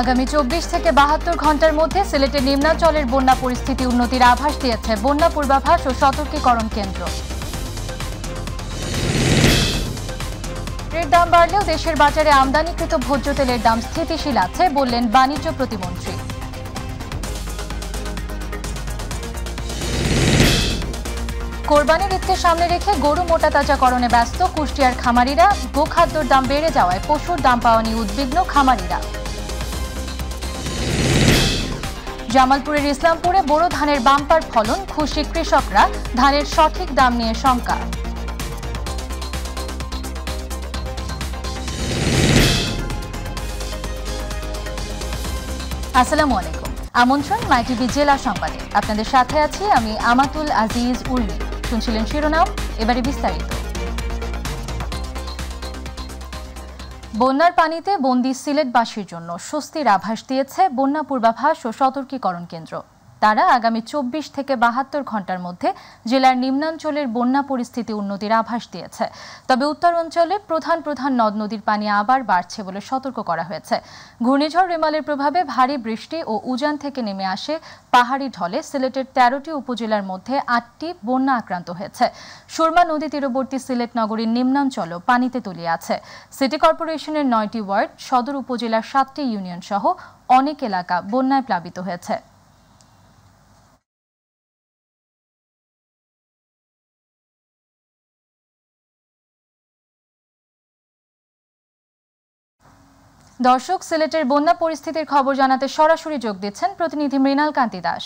আগামী 24 থেকে 72 ঘন্টার মধ্যে সিলেটের নিম্নাঞ্চলের বন্যা পরিস্থিতি উন্নতির আভাস দিয়েছে বন্যা পূর্বাভাস ও সতর্কীকরণ কেন্দ্র। তেলের দাম বাড়লেও দেশের বাজারে আমদানিকৃত ভোজ্য তেলের দাম স্থিতিশীল আছে বললেন বাণিজ্য প্রতিমন্ত্রী। কোরবানির ঈদকে সামনে রেখে গরু মোটাতাজাকরণে ব্যস্ত কুষ্টিয়ার খামারিরা। গোখাদ্যর দাম বেড়ে যাওয়ায় পশুর দাম পাওয়া নিয়ে উদ্বিগ্ন খামারিরা। জামালপুরের ইসলামপুরে বোরো ধানের বাম্পার ফলন, খুশি কৃষকরা। ধানের সঠিক দাম নিয়ে শঙ্কা। আসসালামু আলাইকুম, আমন্ত্রণ মাই টিভি জেলা সংবাদে। আপনাদের সাথে আছি আমি আমাতুল আজিজ উর্মি। শুনছিলেন শিরোনাম, এবারে বিস্তারিত। বন্যার পানিতে বন্দী সিলেটবাসীর জন্য স্বস্তির আভাস দিয়েছে বন্যা পূর্বাভাস ও সতর্কীকরণ কেন্দ্র। তারা আগামী 24 থেকে 72 ঘন্টার মধ্যে জেলার নিম্নাঞ্চলের বন্যা পরিস্থিতি উন্নতির আভাস দিয়েছে। তবে উত্তরাঞ্চলে প্রধান প্রধান নদ নদীর পানি আবার বাড়ছে বলে সতর্ক করা হয়েছে। ঘূর্ণিঝড় রেমালের প্রভাবে ভারী বৃষ্টি ও উজান থেকে নেমে আসে পাহাড়ি ঢলে সিলেটের 13টি উপজেলার মধ্যে 8টি বন্যা আক্রান্ত হয়েছে। সুরমা নদী তীরবর্তী সিলেট নগরীর নিম্নাঞ্চলও পানিতে তলিয়ে আছে। সিটি কর্পোরেশনের 9টি ওয়ার্ড, সদর উপজেলার 7টি ইউনিয়ন সহ অনেক এলাকা বন্যায় প্লাবিত হয়েছে। দর্শক, সিলেটের বন্যা পরিস্থিতির খবর জানাতে সরাসরি যোগ দিচ্ছেন প্রতিনিধি মৃণাল কান্তি দাস।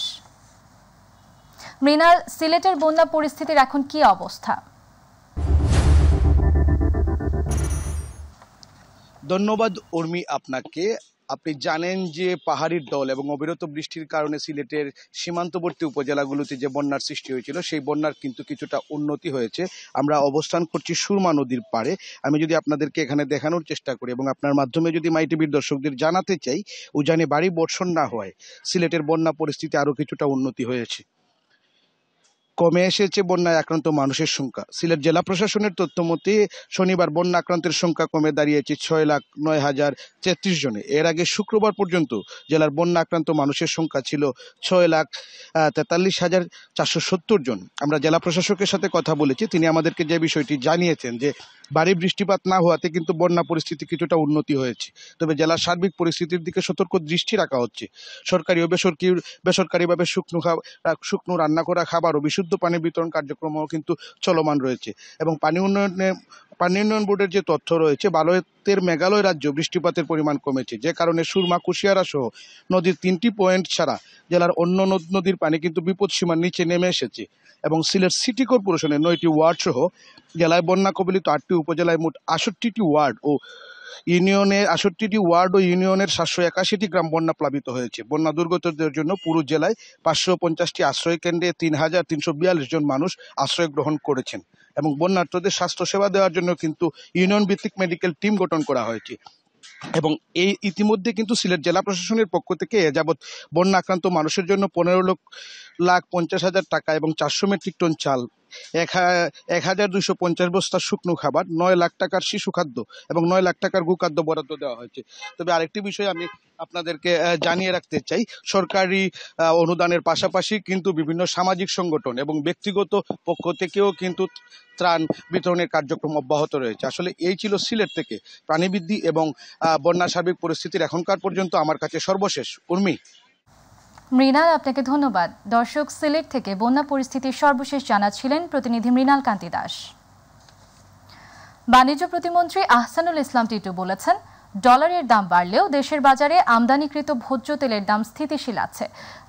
মৃণাল, সিলেটের বন্যা পরিস্থিতির এখন কি অবস্থা? ধন্যবাদ উর্মি আপনাকে। আপনি জানেন যে পাহাড়ির ঢল এবং অবিরত বৃষ্টির কারণে সিলেটের সীমান্তবর্তী উপজেলাগুলোতে যে বন্যার সৃষ্টি হয়েছিল সেই বন্যার কিন্তু কিছুটা উন্নতি হয়েছে। আমরা অবস্থান করছি সুরমা নদীর পাড়ে। আমি যদি আপনাদেরকে এখানে দেখানোর চেষ্টা করি এবং আপনার মাধ্যমে যদি মাই টিভির দর্শকদের জানাতে চাই, উজানে ভারী বর্ষণ না হয় সিলেটের বন্যা পরিস্থিতি আরও কিছুটা উন্নতি হয়েছে। কমে এসেছে বন্যায় আক্রান্ত মানুষের সংখ্যা। সিলেট জেলা প্রশাসনের তথ্য মতে শনিবার বন্যা আক্রান্তের সংখ্যা কমে দাঁড়িয়েছে 6,09,033 জনে। এর আগে শুক্রবার পর্যন্ত জেলার বন্যা আক্রান্ত মানুষের সংখ্যা ছিল 6,43,470 জন। আমরা জেলা প্রশাসকের সাথে কথা বলেছি, তিনি আমাদেরকে যে বিষয়টি জানিয়েছেন যে ভারী বৃষ্টিপাত না হওয়াতে কিন্তু বন্যা পরিস্থিতি কিছুটা উন্নতি হয়েছে। তবে জেলার সার্বিক পরিস্থিতির দিকে সতর্ক দৃষ্টি রাখা হচ্ছে। সরকারি ও বেসরকারিভাবে শুকনো রান্না করা খাবার ও বিশুদ্ধ পানি বিতরণ কার্যক্রমও কিন্তু চলমান রয়েছে। এবং পানি উন্নয়ন বোর্ডের যে তথ্য রয়েছে, ভারতের মেঘালয় রাজ্য বৃষ্টিপাতের পরিমাণ কমেছে, যে কারণে সুরমা, কুশিয়ারা সহ নদীর 3টি পয়েন্ট ছাড়া জেলার অন্য নদীর পানি কিন্তু বিপদসীমার নিচে নেমে এসেছে। এবং সিলেট সিটি কর্পোরেশনের 9টি ওয়ার্ড সহ জেলায় বন্যা কবলিত 8টি উপজেলায় মোট 68টি ওয়ার্ড ও ইউনিয়নের 781টি গ্রাম বন্যা প্লাবিত হয়েছে। বন্যা দুর্গতদের জন্য পুরো জেলায় 550টি আশ্রয় কেন্দ্রে 3,342 জন মানুষ আশ্রয় গ্রহণ করেছেন। এবং বন্যার্তদের স্বাস্থ্যসেবা দেওয়ার জন্য কিন্তু ইউনিয়ন ভিত্তিক মেডিকেল টিম গঠন করা হয়েছে। এবং এই ইতিমধ্যে কিন্তু সিলেট জেলা প্রশাসনের পক্ষ থেকে এ যাবৎ বন্যা আক্রান্ত মানুষের জন্য 15,50,000 টাকা এবং 400 মেট্রিক টন চাল, 1,250 বস্তা শুকনো খাবার, 9 লাখ টাকার শিশু খাদ্য এবং 9 লাখ টাকার গোখাদ্য বরাদ্দ দেওয়া হয়েছে। তবে আরেকটি বিষয় আমি আপনাদেরকে জানিয়ে রাখতে চাই, সরকারি অনুদানের পাশাপাশি কিন্তু বিভিন্ন সামাজিক সংগঠন এবং ব্যক্তিগত পক্ষ থেকেও কিন্তু ত্রাণ বিতরণের কার্যক্রম অব্যাহত রয়েছে। আসলে এই ছিল সিলেট থেকে প্রাণীবৃদ্ধি এবং বন্যা সার্বিক পরিস্থিতির এখনকার পর্যন্ত আমার কাছে সর্বশেষ। উর্মি। মৃণাল, আপনাকে ধন্যবাদ। দর্শক, সিলেট থেকে বন্যা পরিস্থিতির সর্বশেষ জানাচ্ছিলেন প্রতিনিধি মৃণাল কান্তি দাস। বাণিজ্য প্রতিমন্ত্রী আহসানুল ইসলাম টিটু বলেছেন, ডলারের দাম বাড়লেও দেশের বাজারে আমদানিকৃত ভোজ্য তেলের দাম স্থিতিশীল আছে।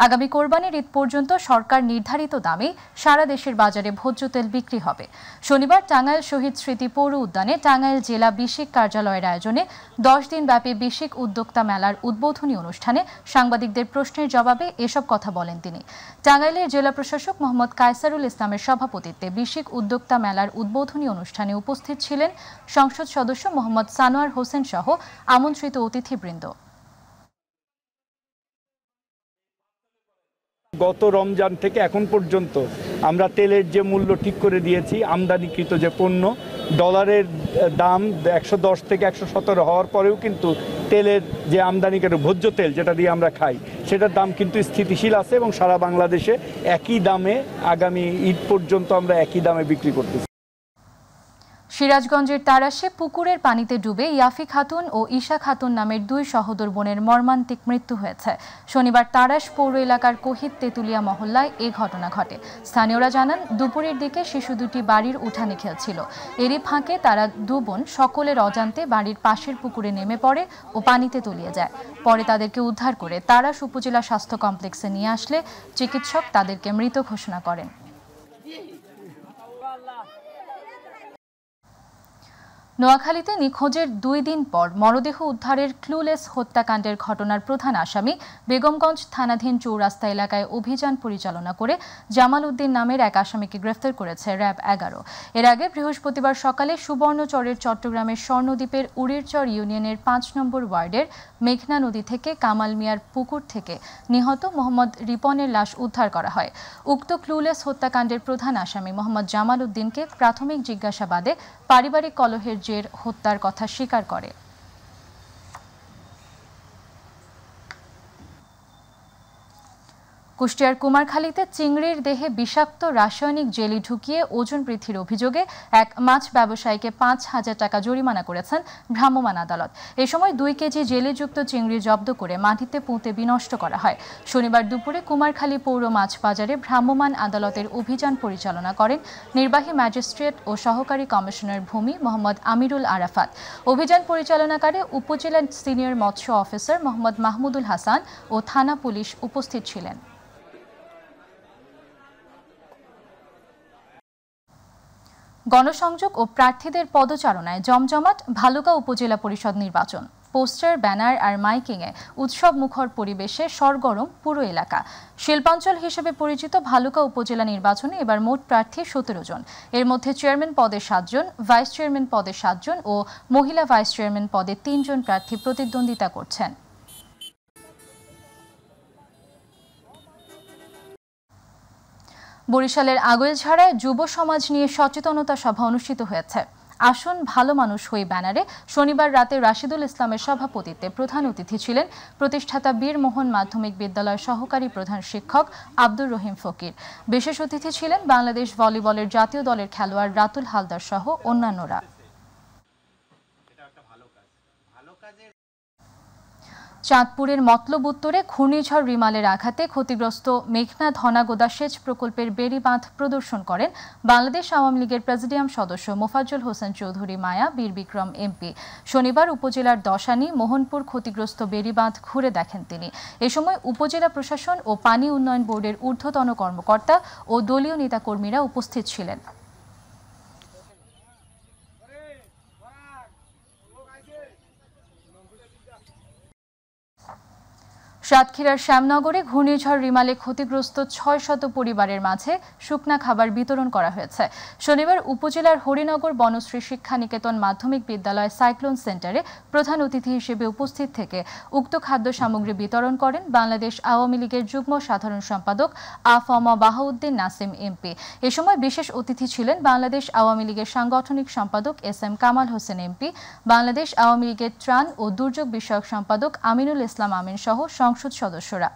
আগামী কোরবানির ঈদ পর্যন্ত সরকার নির্ধারিত দামে সারা দেশের বাজারে ভোজ্য তেল বিক্রি হবে। শনিবার টাঙ্গাইল শহীদ স্মৃতি পৌর উদ্যানে টাঙ্গাইল জেলা বিসিক কার্যালয়ের আয়োজনে 10 দিনব্যাপী বিসিক উদ্যোক্তা মেলার উদ্বোধনী অনুষ্ঠানে সাংবাদিকদের প্রশ্নের জবাবে এসব কথা বলেন তিনি। টাঙ্গাইলের জেলা প্রশাসক মোহাম্মদ কায়সারুল ইসলামের সভাপতিত্বে বিসিক উদ্যোক্তা মেলার উদ্বোধনী অনুষ্ঠানে উপস্থিত ছিলেন সংসদ সদস্য মোহাম্মদ সানোয়ার হোসেন সহ আমন্ত্রিত অতিথিবৃন্দ। গত রমজান থেকে এখন পর্যন্ত আমরা তেলের যে মূল্য ঠিক করে দিয়েছি, আমদানিকৃত যে পণ্য ডলারের দাম 110 থেকে 117 হওয়ার পরেও কিন্তু তেলের যে আমদানিকারী ভোজ্য তেল যেটা দিয়ে আমরা খাই সেটার দাম কিন্তু স্থিতিশীল আছে এবং সারা বাংলাদেশে একই দামে আগামী ঈদ পর্যন্ত আমরা একই দামে বিক্রি করতেছি। সিরাজগঞ্জের তারাশে পুকুরের পানিতে ডুবে ইয়াফি খাতুন ও ঈশা খাতুন নামের দুই সহোদর বোনের মর্মান্তিক মৃত্যু হয়েছে। শনিবার তারাশ পৌর এলাকার কোহিদ তেতুলিয়া মহল্লায় এ ঘটনা ঘটে। স্থানীয়রা জানান, দুপুরের দিকে শিশু দুটি বাড়ির উঠানে খেলছিল। এরই ফাঁকে তারা দু বোন সকলের অজান্তে বাড়ির পাশের পুকুরে নেমে পড়ে ও পানিতে তলিয়ে যায়। পরে তাদেরকে উদ্ধার করে তারাশ উপজেলা স্বাস্থ্য কমপ্লেক্সে নিয়ে আসলে চিকিৎসক তাদেরকে মৃত ঘোষণা করেন। নোয়াখালীতে নিখোঁজের 2 দিন পর মরদেহ উদ্ধারের ক্লুলেস হত্যাকাণ্ডের ঘটনার প্রধান আসামি বেগমগঞ্জ থানাধীন চৌরাস্তা এলাকায় অভিযান পরিচালনা করে জামাল উদ্দিন নামের এক আসামিকে গ্রেফতার করেছে র্যাব 11। এর আগে বৃহস্পতিবার সকালে সুবর্ণচরের চট্টগ্রামের স্বর্ণদ্বীপের উড়িরচর ইউনিয়নের 5 নম্বর ওয়ার্ডের মেঘনা নদী থেকে কামাল মিয়ার পুকুর থেকে নিহত মোহাম্মদ রিপনের লাশ উদ্ধার করা হয়। উক্ত ক্লুলেস হত্যাকাণ্ডের প্রধান আসামি মোহাম্মদ জামাল উদ্দিনকে প্রাথমিক জিজ্ঞাসাবাদে পারিবারিক কলহের জের হত্যার কথা স্বীকার করে। কুষ্টিয়ার কুমারখালীতে চিংড়ির দেহে বিষাক্ত রাসায়নিক জেলি ঢুকিয়ে ওজন বৃদ্ধির অভিযোগে এক মাছ ব্যবসায়ীকে 5,000 টাকা জরিমানা করেছেন ভ্রাম্যমাণ আদালত। এ সময় 2 কেজি জেলিযুক্ত চিংড়ি জব্দ করে মাটিতে পুঁতে বিনষ্ট করা হয়। শনিবার দুপুরে কুমারখালী পৌর মাছ বাজারে ভ্রাম্যমাণ আদালতের অভিযান পরিচালনা করেন নির্বাহী ম্যাজিস্ট্রেট ও সহকারী কমিশনার ভূমি মোহাম্মদ আমিরুল আরাফাত। অভিযান পরিচালনাকালে উপজেলা সিনিয়র মৎস্য অফিসার মোহাম্মদ মাহমুদুল হাসান ও থানা পুলিশ উপস্থিত ছিলেন। গণসংযোগ ও প্রার্থীদের পদচারণায় জমজমাট ভালুকা উপজেলা পরিষদ নির্বাচন। পোস্টার, ব্যানার আর মাইকিংয়ে উৎসব মুখর পরিবেশে সরগরম পুরো এলাকা। শিল্পাঞ্চল হিসেবে পরিচিত ভালুকা উপজেলা নির্বাচনে এবার মোট প্রার্থী 17 জন। এর মধ্যে চেয়ারম্যান পদে 7 জন, ভাইস চেয়ারম্যান পদে 7 জন ও মহিলা ভাইস চেয়ারম্যান পদে 3 জন প্রার্থী প্রতিদ্বন্দ্বিতা করছেন। বরিশালের আগৈলঝাড়ায় যুব সমাজ নিয়ে সচেতনতা সভা অনুষ্ঠিত হয়েছে। আসুন ভালো মানুষ হই ব্যানারে শনিবার রাতে রাশিদুল ইসলামের সভাপতিত্বে প্রধান অতিথি ছিলেন প্রতিষ্ঠাতা বীর মোহন মাধ্যমিক বিদ্যালয়ের সহকারী প্রধান শিক্ষক আব্দুর রহিম ফকির। বিশেষ অতিথি ছিলেন বাংলাদেশ ভলিবলের জাতীয় দলের খেলোয়াড় রাতুল হালদার সহ অন্যান্যরা। চাঁদপুরের মতলব উত্তরে ঘূর্ণিঝড় রিমালের আঘাতে ক্ষতিগ্রস্ত মেঘনা ধনাগোদা সেচ প্রকল্পের বেড়ি বাঁধ প্রদর্শন করেন বাংলাদেশ আওয়ামী লীগের প্রেসিডিয়াম সদস্য মোফাজ্জল হোসেন চৌধুরী মায়া বীর বিক্রম এমপি। শনিবার উপজেলার দশানী মোহনপুর ক্ষতিগ্রস্ত বেড়ি বাঁধ ঘুরে দেখেন তিনি। এ সময় উপজেলা প্রশাসন ও পানি উন্নয়ন বোর্ডের ঊর্ধ্বতন কর্মকর্তা ও দলীয় নেতাকর্মীরা উপস্থিত ছিলেন। সাতক্ষীরার শ্যামনগরে ঘূর্ণিঝড় রিমালে ক্ষতিগ্রস্ত 600 পরিবারের মাঝে শুকনা খাবার বিতরণ করা হয়েছে। শনিবার উপজেলার হরিনগর বনশ্রী শিক্ষা নিকেতন মাধ্যমিক বিদ্যালয় সাইক্লোন সেন্টারে প্রধান অতিথি হিসেবে উপস্থিত থেকে উক্ত খাদ্য সামগ্রী বিতরণ করেন বাংলাদেশ আওয়ামী লীগের যুগ্ম সাধারণ সম্পাদক আ.ফ.ম. বাহাউদ্দিন নাসিম এমপি। এ সময় বিশেষ অতিথি ছিলেন বাংলাদেশ আওয়ামী লীগের সাংগঠনিক সম্পাদক এস.এম. কামাল হোসেন এমপি, বাংলাদেশ আওয়ামী লীগের ত্রাণ ও দুর্যোগ বিষয়ক সম্পাদক আমিনুল ইসলাম আমিন সহ সংসদ সদস্যরা।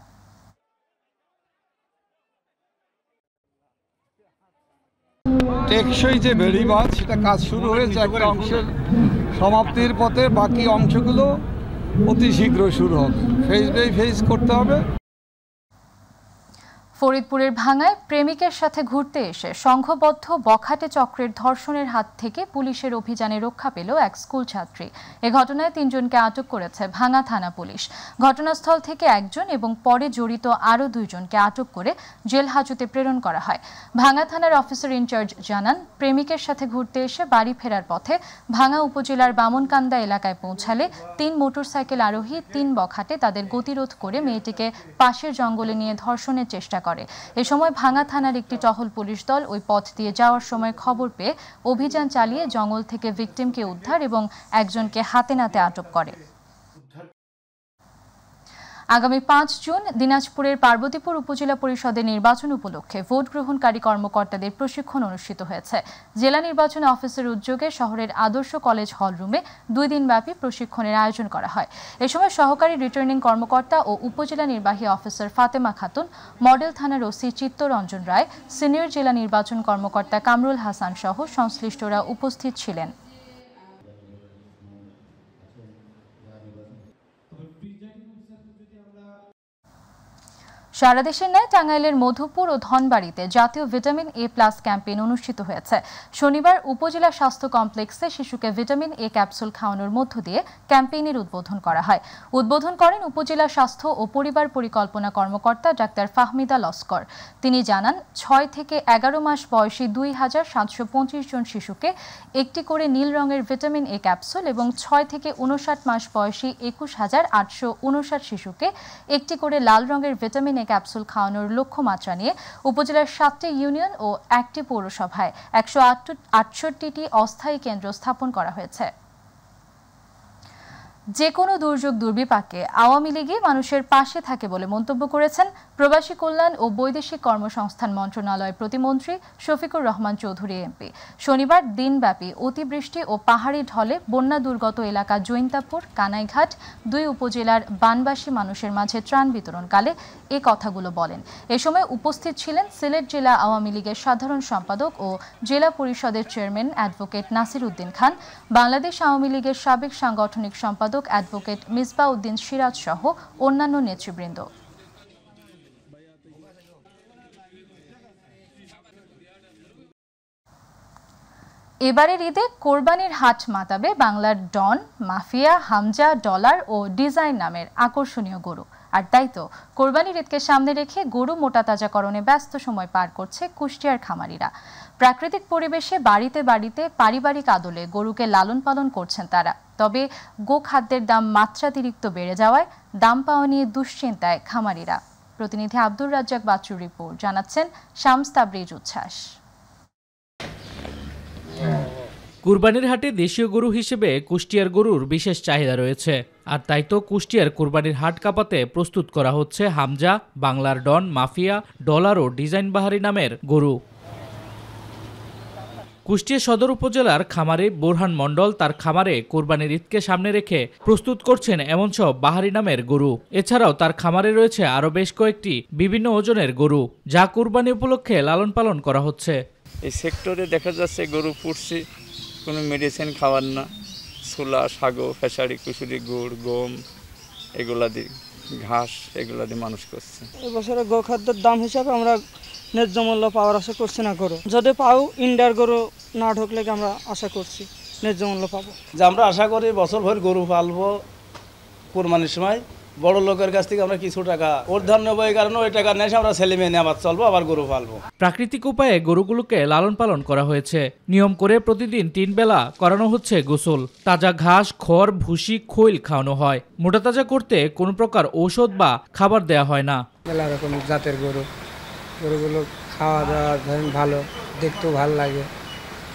টেকসই যে বেড়িবাঁধ সেটা কাজ শুরু হয়েছে একটা অংশের সমাপ্তির পথে, বাকি অংশগুলো অতি শীঘ্র শুরু হবে। ফেজ বাই ফেজ করতে হবে। ফরিদপুরের ভাঙ্গায় প্রেমিকের সাথে ঘুরতে এসে সংঘবদ্ধ বখাটে চক্রের ধর্ষণের হাত থেকে পুলিশের অভিযানে রক্ষা পেল এক স্কুল ছাত্রী। এ ঘটনায় 3 জনকে আটক করেছে ভাঙ্গা থানা পুলিশ। ঘটনাস্থল থেকে 1 জন এবং পরে জড়িত আরও 2 জনকে আটক করে জেল হাজতে প্রেরণ করা হয়। ভাঙ্গা থানার অফিসার ইনচার্জ জানান, প্রেমিকের সাথে ঘুরতে এসে বাড়ি ফেরার পথে ভাঙ্গা উপজেলার বামনকান্দা এলাকায় পৌঁছালে 3 মোটরসাইকেল আরোহী 3 বখাটে তাদের গতিরোধ করে মেয়েটিকে পাশের জঙ্গলে নিয়ে ধর্ষণের চেষ্টা করে। এ সময় ভাঙ্গা থানার একটি টহল পুলিশ দল ওই পথ দিয়ে যাওয়ার সময় খবর পেয়ে অভিযান চালিয়ে জঙ্গল থেকে ভিকটিমকে উদ্ধার এবং 1 জনকে হাতে নাতে আটক করে। আগামী 5 জুন দিনাজপুরের পার্বতীপুর উপজেলা পরিষদের নির্বাচন উপলক্ষে ভোট গ্রহণকারী কর্মকর্তাদের প্রশিক্ষণ অনুষ্ঠিত হয়েছে। জেলা নির্বাচন অফিসের উদ্যোগে শহরের আদর্শ কলেজ হলরুমে 2 দিনব্যাপী প্রশিক্ষণের আয়োজন করা হয়। এ সময় সহকারী রিটার্নিং কর্মকর্তা ও উপজেলা নির্বাহী অফিসার ফাতেমা খাতুন, মডেল থানার ওসি চিত্তরঞ্জন রায়, সিনিয়র জেলা নির্বাচন কর্মকর্তা কামরুল হাসান সহ সংশ্লিষ্টরা উপস্থিত ছিলেন। সারা দেশের ন্যায় টাঙ্গাইলের মধুপুর ও ধনবাড়িতে জাতীয় ভিটামিন এ প্লাস ক্যাম্পেইন অনুষ্ঠিত হয়েছে। শনিবার উপজেলা স্বাস্থ্য কমপ্লেক্সে শিশুকে ভিটামিন এ ক্যাপসুল খাওয়ানোর মধ্য দিয়ে ক্যাম্পেইনের উদ্বোধন করা হয়। উদ্বোধন করেন উপজেলা স্বাস্থ্য ও পরিবার পরিকল্পনা কর্মকর্তা ডাক্তার ফাহমিদা লস্কর। তিনি জানান, 6 থেকে 11 মাস বয়সী 2725 জন শিশুকে একটি করে নীল রঙের ভিটামিন এ ক্যাপসুল এবং 6 থেকে 59 মাস বয়সী 21859 শিশুকে একটি করে লাল রঙের ভিটামিন এ ক্যাপসুল খাওয়ানোর লক্ষ্যমাত্রা নিয়ে উপজেলার 7টি ইউনিয়ন ও 1টি পৌরসভায় 168টি অস্থায়ী কেন্দ্র স্থাপন করা হয়েছে। যে কোনো দুর্যোগ দুর্বিপাকে আওয়ামী লীগই মানুষের পাশে থাকে বলে মন্তব্য করেছেন প্রবাসী কল্যাণ ও বৈদেশিক কর্মসংস্থান মন্ত্রণালয়ের প্রতিমন্ত্রী শফিকুর রহমান চৌধুরী এমপি। শনিবার দিনব্যাপী অতিবৃষ্টি ও পাহাড়ি ঢলে বন্যা দুর্গত এলাকা জৈন্তাপুর, কানাইঘাট 2 উপজেলার বানবাসী মানুষের মাঝে ত্রাণ বিতরণকালে এ কথাগুলো বলেন। এ সময় উপস্থিত ছিলেন সিলেট জেলা আওয়ামী লীগের সাধারণ সম্পাদক ও জেলা পরিষদের চেয়ারম্যান অ্যাডভোকেট নাসির উদ্দিন খান, বাংলাদেশ আওয়ামী লীগের সাবেক সাংগঠনিক সম্পাদক অ্যাডভোকেট মিসবাহ উদ্দিন সিরাজ সহ অন্যান্য নেতৃবৃন্দ। এবারের ঈদে কোরবানির হাট মাতাবে বাংলার ডন, মাফিয়া, হামজা, ডলার ও ডিজাইন নামের আকর্ষণীয় গরু। আর তাই তো কোরবানির ঈদকে সামনে রেখে গরু মোটা তাজাকরণে ব্যস্ত সময় পার করছে কুষ্টিয়ার খামারিরা। প্রাকৃতিক পরিবেশে বাড়িতে বাড়িতে পারিবারিক আদলে গরুকে লালন পালন করছেন তারা। তবে গোখাদ্যের দাম মাত্রাতিরিক্ত বেড়ে যাওয়ায় দাম পাওয়া নিয়ে দুশ্চিন্তায় খামারিরা। প্রতিনিধি আব্দুর রাজ্জাক বাচ্চুর রিপোর্ট, জানাচ্ছেন শামস তাবরিজ উচ্ছ্বাস। কুরবানির হাটে দেশীয় গরু হিসেবে কুষ্টিয়ার গরুর বিশেষ চাহিদা রয়েছে। আর তাই তো কুষ্টিয়ার কুরবানির হাট কাঁপাতে প্রস্তুত করা হচ্ছে হামজা, বাংলার ডন, মাফিয়া, ডলার ও ডিজাইন বাহারি নামের গরু। কুষ্টিয়া সদর উপজেলার খামারে বোরহান মণ্ডল তার খামারে কোরবানির ঈদকে সামনে রেখে প্রস্তুত করছেন এমন সব বাহারি নামের গরু। এছাড়াও তার খামারে রয়েছে আরও বেশ কয়েকটি বিভিন্ন ওজনের গরু, যা কোরবানি উপলক্ষে লালন পালন করা হচ্ছে। এই সেক্টরে দেখা যাচ্ছে গরু পুষছি, কোনো মেডিসিন খাওয়ার না, ছোলা, সাগো, ফেসারি, কুসুরি, গুড়, গম, এগুলা দিয়ে ঘাস, এগুলা দিয়ে মানুষ করছে। এবছরে গোখাদ্যের দাম হিসাবে আমরা ন্যায্য মূল্য পাওয়ার আশা করছি না। গরু যদি পাও, ইন্ডিয়ার গরু না ঢুকলে আমরা আশা করছি ন্যায্য মূল্য পাবো। যে আমরা আশা করি বছর ভর গরু পালবো, কোরবানির সময় বড় লোকের কাছ থেকে আমরা কিছু টাকা উদ্ধার নেবো, এই কারণে ওই টাকা নেই আমরা ছেলে মেয়ে নিয়ে আবার চলবো, আবার গরু পালবো। প্রাকৃতিক উপায়ে গরুগুলোকে লালন পালন করা হয়েছে। নিয়ম করে প্রতিদিন 3 বেলা করানো হচ্ছে গোসল, তাজা ঘাস, খড়, ভুসি, খৈল খাওয়ানো হয়। মোটা তাজা করতে কোনো প্রকার ঔষধ বা খাবার দেয়া হয় না। মেলা রকম জাতের গরুগুলো খাওয়া দাওয়া ধরেন ভালো, দেখতেও ভালো লাগে।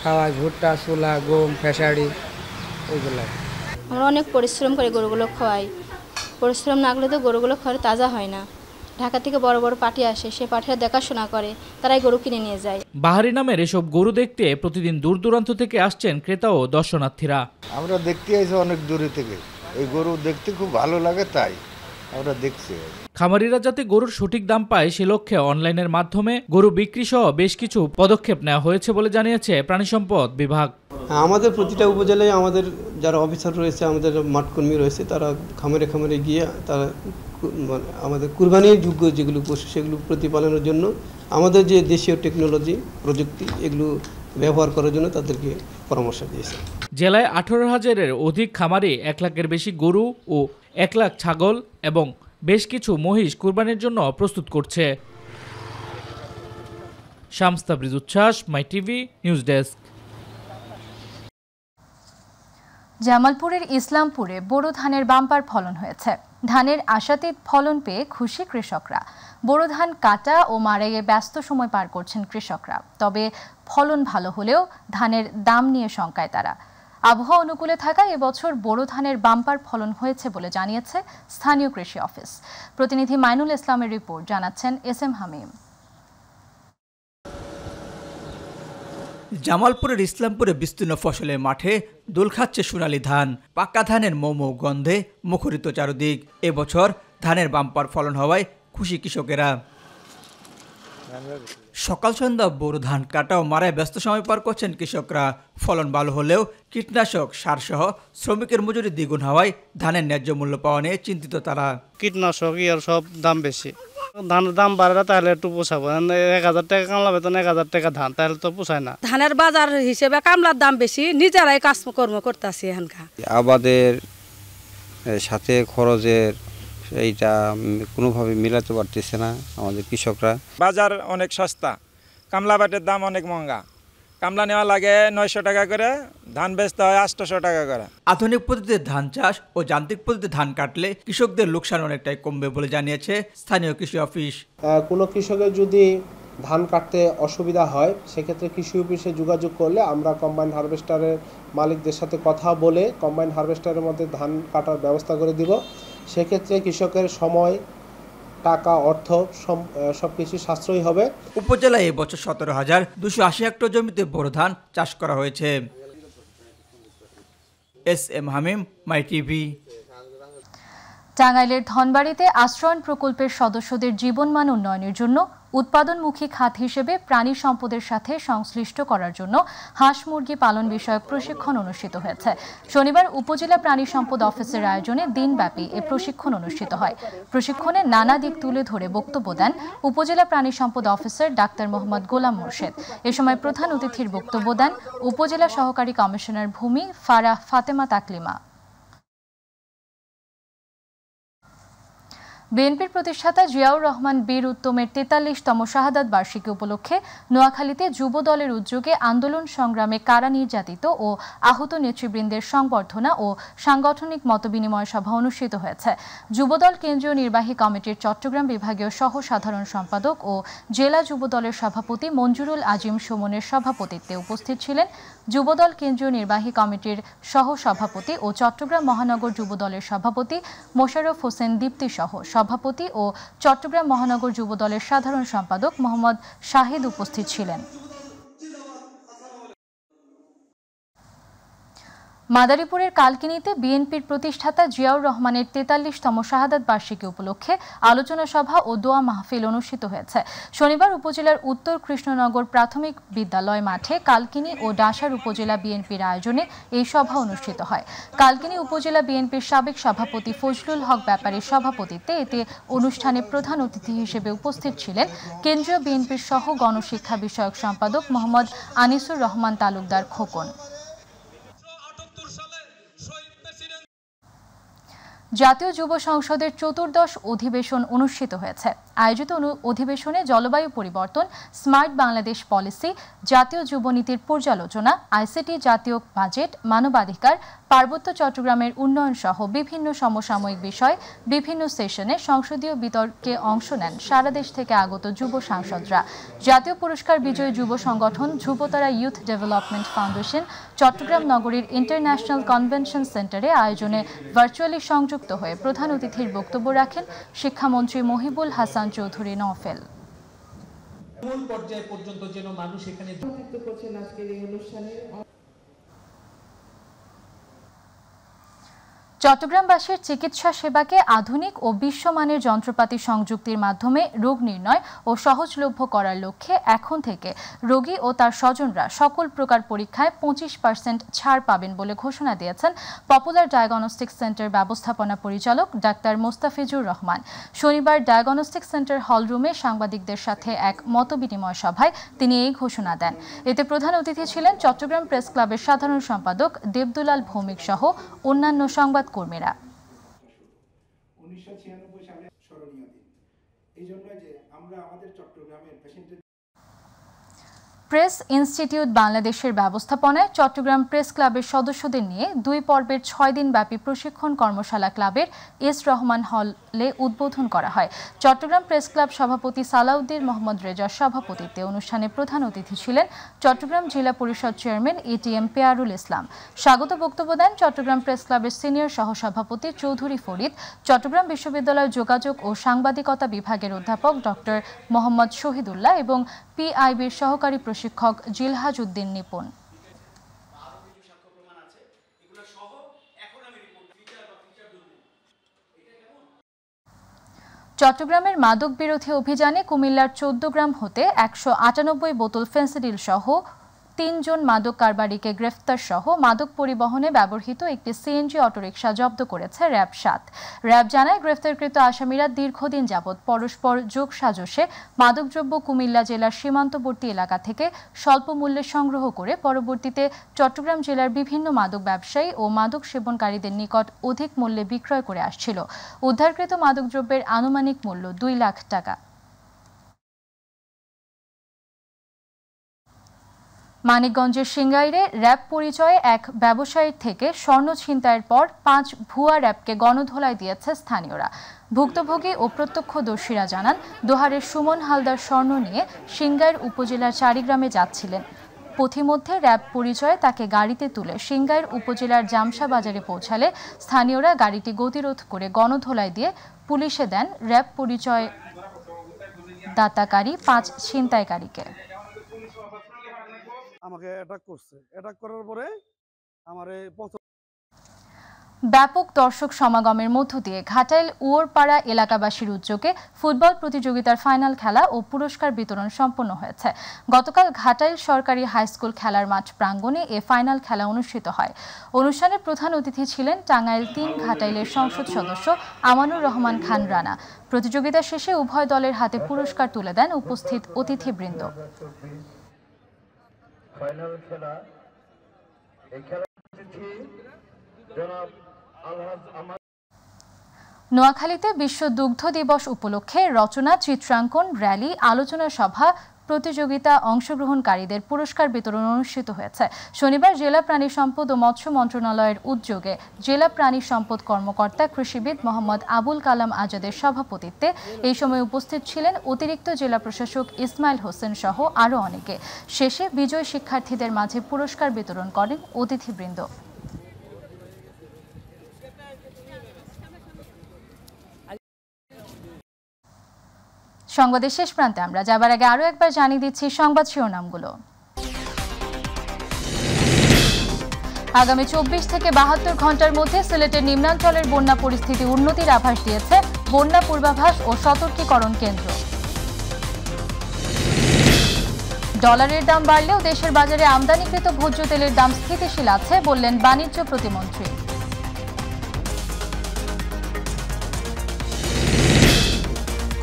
খাওয়া ভুট্টা, ছোলা, গম, ফেসারি এগুলো। আমরা অনেক পরিশ্রম করে গরুগুলো খাওয়াই। পরিশ্রম না করলে তো গরুগুলো খড় তাজা হয় না। ঢাকা থেকে বড় বড় পার্টি আসে, সে পার্টিরা দেখাশোনা করে, তারাই গরু কিনে নিয়ে যায়। বাহারি নামের এসব গরু দেখতে প্রতিদিন দূর দূরান্ত থেকে আসছেন ক্রেতা ও দর্শনার্থীরা। আমরা দেখতে আসি অনেক দূরে থেকে, এই গরু দেখতে খুব ভালো লাগে, তাই আমরা দেখছি। খামারিরা যাতে গরুর সঠিক দাম পায় সে লক্ষ্যে অনলাইনের মাধ্যমে গরু বিক্রি সহ বেশ কিছু পদক্ষেপ নেওয়া হয়েছে বলে জানিয়েছে প্রাণী সম্পদ বিভাগ। আমাদের প্রতিটা উপজেলায় আমাদের যারা অফিসার রয়েছে, আমাদের মাঠকর্মী রয়েছে, তারা খামারে খামারে গিয়ে তারা আমাদের কুরবানির যোগ্য যেগুলো পশু সেগুলো প্রতিপালনের জন্য আমাদের যে দেশীয় টেকনোলজি, প্রযুক্তি এগুলো ব্যবহার করার জন্য তাদেরকে পরামর্শ দিয়েছে। জেলায় 18,000-এর অধিক খামারে 1 লাখের বেশি গরু ও 1 লাখ ছাগল এবং বেশ কিছু মহিষ কুরবানির জন্য প্রস্তুত করছে। শামস তাবরিজ উচ্ছ্বাস, মাই টিভি নিউজ ডেস্ক। জামালপুরের ইসলামপুরে বোরো ধানের বাম্পার ফলন হয়েছে। ধানের আশাতীত ফলন পেয়ে খুশি কৃষকরা। বোরো ধান কাটা ও মাড়াইয়ে ব্যস্ত সময় পার করছেন কৃষকরা। তবে ফলন ভালো হলেও ধানের দাম নিয়ে শঙ্কায় তারা। আবহাওয়া অনুকূলে থাকায় এবছর বোরো ধানের বাম্পার ফলন হয়েছে বলে জানিয়েছে স্থানীয় কৃষি অফিস। প্রতিনিধি মাইনুল ইসলামের রিপোর্ট, জানাচ্ছেন SM হামিম। জামালপুরের ইসলামপুরে বিস্তীর্ণ ফসলের মাঠে দোল খাচ্ছে সোনালী ধান। পাকা ধানের মৌমৌ গন্ধে মুখরিত চারদিক। এবছর ধানের বাম্পার ফলন হওয়ায় খুশি কৃষকেরা। সকাল সন্ধ্যা বোরো ধান কাটা ও মারায় ব্যস্ত সময় পার করছেন কৃষকরা। ফলন ভালো হলেও কীটনাশক সারসহ শ্রমিকের মজুরি দ্বিগুণ হওয়ায় ধানের ন্যায্য মূল্য পাওয়া নিয়ে চিন্তিত তারা। কীটনাশক আর সব দাম বেশি, ধানের দাম বাড়ে তাহলে একটু পোষাবো। 1000 টাকা কামলা বেতন, 1000 টাকা ধান, তাহলে তো পোষায় না। ধানের বাজার হিসেবে কামলার দাম বেশি, নিজেরাই কাজকর্ম করতেছি এখানকার। আবাদের সাথে খরচের এইটা কোনোভাবে মিলাতে পারতেছে না আমাদের কৃষকরা। বাজার অনেক সস্তা, কামলা বাটের দাম অনেক মহঙ্গা। কামলা নেওয়া লাগে 900 টাকা করে, ধান বেচতে হয় 800 টাকা করে। আধুনিক পদ্ধতিতে ধান চাষ ও যান্ত্রিক পদ্ধতিতে ধান কাটলে কৃষকদের লোকসান অনেকটাই কমবে বলে জানিয়েছে স্থানীয় কৃষি অফিস। কোনো কৃষকের যদি ধান কাটতে অসুবিধা হয় সেক্ষেত্রে কৃষি অফিসে যোগাযোগ করলে আমরা কম্বাইন্ড হারভেস্টারের মালিকদের সাথে কথা বলে কম্বাইন্ড হারভেস্টারের মধ্যে ধান কাটার ব্যবস্থা করে দিব। সেক্ষেত্রে কৃষকের সময়, টাকা, অর্থ সবকিছু সাশ্রয়ী হবে। উপজেলায় এবছর 17,280 হেক্টর জমিতে বোরো ধান চাষ করা হয়েছে। SM হামিম, মাই টিভি। টাঙ্গাইলের ধনবাড়িতে আশ্রয়ণ প্রকল্পের সদস্যদের জীবনমান উন্নয়নের জন্য উৎপাদনমুখী খাত হিসেবে প্রাণী সম্পদের সাথে সংশ্লিষ্ট করার জন্য হাঁস মুরগি পালন বিষয়ক প্রশিক্ষণ অনুষ্ঠিত হয়েছে। শনিবার উপজেলা প্রাণী সম্পদ অফিসের আয়োজনে দিনব্যাপী এ প্রশিক্ষণ অনুষ্ঠিত হয়। প্রশিক্ষণে নানা দিক তুলে ধরে বক্তব্য দেন উপজেলা প্রাণী সম্পদ অফিসার ডাক্তার মোহাম্মদ গোলাম মোর্শেদ। এ সময় প্রধান অতিথির বক্তব্য দেন উপজেলা সহকারী কমিশনার ভূমি ফারাহ ফাতেমা তাকলিমা। বিএনপির প্রতিষ্ঠাতা জিয়াউর রহমান বীর উত্তমের 43তম শাহাদাত বার্ষিকী উপলক্ষে নোয়াখালীতে যুব দলের উদ্যোগে আন্দোলন সংগ্রামে কারা নির্যাতিত ও আহত নেতৃবৃন্দের সংবর্ধনা ও সাংগঠনিক মতবিনিময় সভা অনুষ্ঠিত হয়েছে। যুবদল কেন্দ্রীয় নির্বাহী কমিটির চট্টগ্রাম বিভাগীয় সহ সাধারণ সম্পাদক ও জেলা যুবদলের সভাপতি মঞ্জুরুল আজিম সুমনের সভাপতিত্বে উপস্থিত ছিলেন যুবদল কেন্দ্রীয় নির্বাহী কমিটির সহ সভাপতি ও চট্টগ্রাম মহানগর যুবদলের সভাপতি মোশাররফ হোসেন দীপ্তি সহ সভাপতি ও চট্টগ্রাম মহানগর যুবদলের সাধারণ সম্পাদক মোহাম্মদ শাহিদ উপস্থিত ছিলেন। মাদারীপুরের কালকিনিতে বিএনপির প্রতিষ্ঠাতা জিয়াউর রহমানের 43তম শাহাদাত বার্ষিকী উপলক্ষে আলোচনা সভা ও দোয়া মাহফিল অনুষ্ঠিত হয়েছে। শনিবার উপজেলার উত্তর কৃষ্ণনগর প্রাথমিক বিদ্যালয় মাঠে কালকিনি ও ডাসার উপজেলা বিএনপির আয়োজনে এই সভা অনুষ্ঠিত হয়। কালকিনি উপজেলা বিএনপির সাবেক সভাপতি ফজলুল হক ব্যাপারীর সভাপতিত্বে এতে অনুষ্ঠানে প্রধান অতিথি হিসেবে উপস্থিত ছিলেন কেন্দ্রীয় বিএনপির সহ গণশিক্ষা বিষয়ক সম্পাদক মোহাম্মদ আনিসুর রহমান তালুকদার খোকন। জাতীয় যুব সংসদের চতুর্দশ অধিবেশন অনুষ্ঠিত হয়েছে। আয়োজিত অধিবেশনে জলবায়ু পরিবর্তন, স্মার্ট বাংলাদেশ পলিসি, জাতীয় যুবনীতির পর্যালোচনা, আইসিটি জাতীয় বাজেট, মানবাধিকার, পার্বত্য চট্টগ্রামের উন্নয়ন সহ বিভিন্ন সমসাময়িক বিষয় বিভিন্ন সেশনে সংসদীয় বিতর্কে অংশ নেন সারা দেশ থেকে আগত যুব সাংসদরা। জাতীয় পুরস্কার বিজয়ী যুব সংগঠন ধ্রুবতারা ইউথ ডেভেলপমেন্ট ফাউন্ডেশন চট্টগ্রাম নগরীর ইন্টারন্যাশনাল কনভেনশন সেন্টারে আয়োজনে ভার্চুয়ালি সংযুক্ত হয়ে প্রধান অতিথির বক্তব্য রাখেন শিক্ষামন্ত্রী মহিবুল হাসান চৌধুরী নওফেল। মূল পর্যায় পর্যন্ত যেন মানুষ এখানে যুক্ত করছেন আজকের এই অনুষ্ঠানে। চট্টগ্রামবাসীর চিকিৎসা সেবাকে আধুনিক ও বিশ্বমানের যন্ত্রপাতি সংযুক্তির মাধ্যমে রোগ নির্ণয় ও সহজলভ্য করার লক্ষ্যে এখন থেকে রোগী ও তার স্বজনরা সকল প্রকার পরীক্ষায় 25% ছাড় পাবেন বলে ঘোষণা দিয়েছেন পপুলার ডায়াগনস্টিক সেন্টার ব্যবস্থাপনা পরিচালক ডাক্তার মোস্তাফিজুর রহমান। শনিবার ডায়াগনস্টিক সেন্টার হলরুমে সাংবাদিকদের সাথে এক মতবিনিময় সভায় তিনি এই ঘোষণা দেন। এতে প্রধান অতিথি ছিলেন চট্টগ্রাম প্রেস ক্লাবের সাধারণ সম্পাদক দেবদুলাল ভৌমিক সহ অন্যান্য সংবাদ কর্মীরা। 1996 সালে স্মরণীয় দিন। এই জন্য যে আমরা আমাদের চট্টগ্রামের পেশেন্টের প্রেস ইনস্টিটিউট বাংলাদেশের ব্যবস্থাপনায় চট্টগ্রাম প্রেস ক্লাবের সদস্যদের নিয়ে 2 পর্বের 6 দিনব্যাপী প্রশিক্ষণ কর্মশালা ক্লাবের এস রহমান হলে উদ্বোধন করা হয়। চট্টগ্রাম প্রেস ক্লাব সভাপতি সালাউদ্দিন মোহাম্মদ রেজার সভাপতিত্বে অনুষ্ঠানে প্রধান অতিথি ছিলেন চট্টগ্রাম জেলা পরিষদ চেয়ারম্যান এটিএম পেয়ারুল ইসলাম। স্বাগত বক্তব্য দেন চট্টগ্রাম প্রেস ক্লাবের সিনিয়র সহসভাপতি চৌধুরী ফরিদ, চট্টগ্রাম বিশ্ববিদ্যালয়ের যোগাযোগ ও সাংবাদিকতা বিভাগের অধ্যাপক ডক্টর মোহাম্মদ শহীদুল্লাহ এবং পিআইবির সহকারী প্রশিক্ষক জিলহাজ উদ্দিন নিপুণ। চট্টগ্রামের মাদক বিরোধী অভিযানে কুমিল্লার 14 গ্রাম হতে 198 বোতল ফেন্সিডিল সহ 3 জন মাদক কারবারিকে গ্রেফতার সহ মাদক পরিবহনে ব্যবহৃত একটি সিএনজি অটোরিকশা জব্দ করেছে র্যাব 7। র্যাব জানায় গ্রেফতারকৃত আসামিরা দীর্ঘদিন যাবৎ পরস্পর যোগসাজশে মাদকদ্রব্য কুমিল্লা জেলার সীমান্তবর্তী এলাকা থেকে স্বল্প মূল্যে সংগ্রহ করে পরবর্তীতে চট্টগ্রাম জেলার বিভিন্ন মাদক ব্যবসায়ী ও মাদক সেবনকারীদের নিকট অধিক মূল্যে বিক্রয় করে আসছিল। উদ্ধারকৃত মাদকদ্রব্যের আনুমানিক মূল্য 2 লাখ টাকা। মানিকগঞ্জের সিংগাইরে র্যাব পরিচয়ে এক ব্যবসায়ীর থেকে স্বর্ণ ছিনতাইয়ের পর 5 ভুয়া র্যাবকে গণধোলাই দিয়েছে স্থানীয়রা। ভুক্তভোগী ও প্রত্যক্ষদর্শীরা জানান, দোহারের সুমন হালদার স্বর্ণ নিয়ে সিংগাইর উপজেলার চারিগ্রামে যাচ্ছিলেন। পথিমধ্যে র্যাব পরিচয়ে তাকে গাড়িতে তুলে সিংগাইর উপজেলার জামসা বাজারে পৌঁছালে স্থানীয়রা গাড়িটি গতিরোধ করে গণধোলাই দিয়ে পুলিশে দেন র্যাব পরিচয় দাতাকারী 5 ছিনতাইকারীকে। আমাকে অ্যাটাক করছে, অ্যাটাক করার পরে আমারে ব্যাপক দর্শক সমাগমের মধ্য দিয়ে ঘাটাইল উয়োরপাড়া এলাকাবাসীর উদ্যোগে ফুটবল প্রতিযোগিতার ফাইনাল খেলা ও পুরস্কার বিতরণ সম্পন্ন হয়েছে। গতকাল ঘাটাইল সরকারি হাইস্কুল খেলার মাঠ প্রাঙ্গণে এ ফাইনাল খেলা অনুষ্ঠিত হয়। অনুষ্ঠানে প্রধান অতিথি ছিলেন টাঙ্গাইল 3 ঘাটাইলের সংসদ সদস্য আমানুর রহমান খান রানা। প্রতিযোগিতা শেষে উভয় দলের হাতে পুরস্কার তুলে দেন উপস্থিত অতিথিবৃন্দ। ফাইনাল খেলা এই খেলা জনাব নোয়াখালীতে বিশ্ব দুগ্ধ দিবস উপলক্ষে রচনা, চিত্রাঙ্কন, র্যালি, আলোচনা সভা প্রতিযোগিতা অংশগ্রহণকারীদের পুরস্কার বিতরণ অনুষ্ঠিত হয়েছে। শনিবার জেলা প্রাণী সম্পদ ও মৎস্য মন্ত্রণালয়ের উদ্যোগে জেলা প্রাণী সম্পদ কর্মকর্তা কৃষিবিদ মোহাম্মদ আবুল কালাম আজাদের সভাপতিত্বে এই সময় উপস্থিত ছিলেন অতিরিক্ত জেলা প্রশাসক ইসমাইল হোসেন সহ আরও অনেকে। শেষে বিজয়ী শিক্ষার্থীদের মাঝে পুরস্কার বিতরণ করেন অতিথিবৃন্দ। সংবাদের শেষ প্রান্তে আমরা যাবার আগে আরও একবার জানিয়ে দিচ্ছি সংবাদ শিরোনামগুলো। আগামী 24 থেকে 72 ঘন্টার মধ্যে সিলেটের নিম্নাঞ্চলের বন্যা পরিস্থিতি উন্নতির আভাস দিয়েছে বন্যা পূর্বাভাস ও সতর্কীকরণ কেন্দ্র। ডলারের দাম বাড়লেও দেশের বাজারে আমদানিকৃত ভোজ্য তেলের দাম স্থিতিশীল আছে বললেন বাণিজ্য প্রতিমন্ত্রী।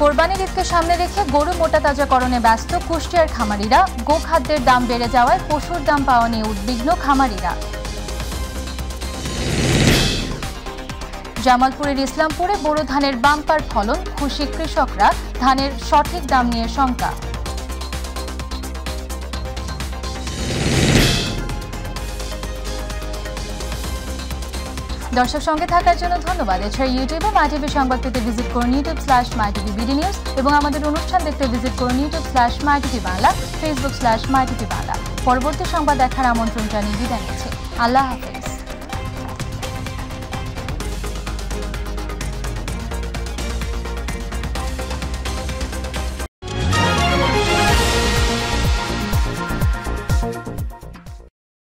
কোরবানির ঈদকে সামনে রেখে গরু মোটা তাজাকরণে ব্যস্ত কুষ্টিয়ার খামারিরা। গোখাদ্যের দাম বেড়ে যাওয়ায় পশুর দাম পাওয়া নিয়ে উদ্বিগ্ন খামারিরা। জামালপুরের ইসলামপুরে বোরো ধানের বাম্পার ফলন, খুশি কৃষকরা। ধানের সঠিক দাম নিয়ে শঙ্কা। দর্শক সঙ্গে থাকার জন্য ধন্যবাদ। এছাড়া ইউটিউবে মাইটিভি সংবাদ পেতে ভিজিট করুন youtube/mytvbd নিউজ এবং আমাদের অনুষ্ঠান দেখতে ভিজিট করুন youtube/mytv বাংলা, facebook/mytv বাংলা। পরবর্তী সংবাদ দেখার আমন্ত্রণ জানিয়ে বিদায় নিচ্ছি। আল্লাহ হাফেজ।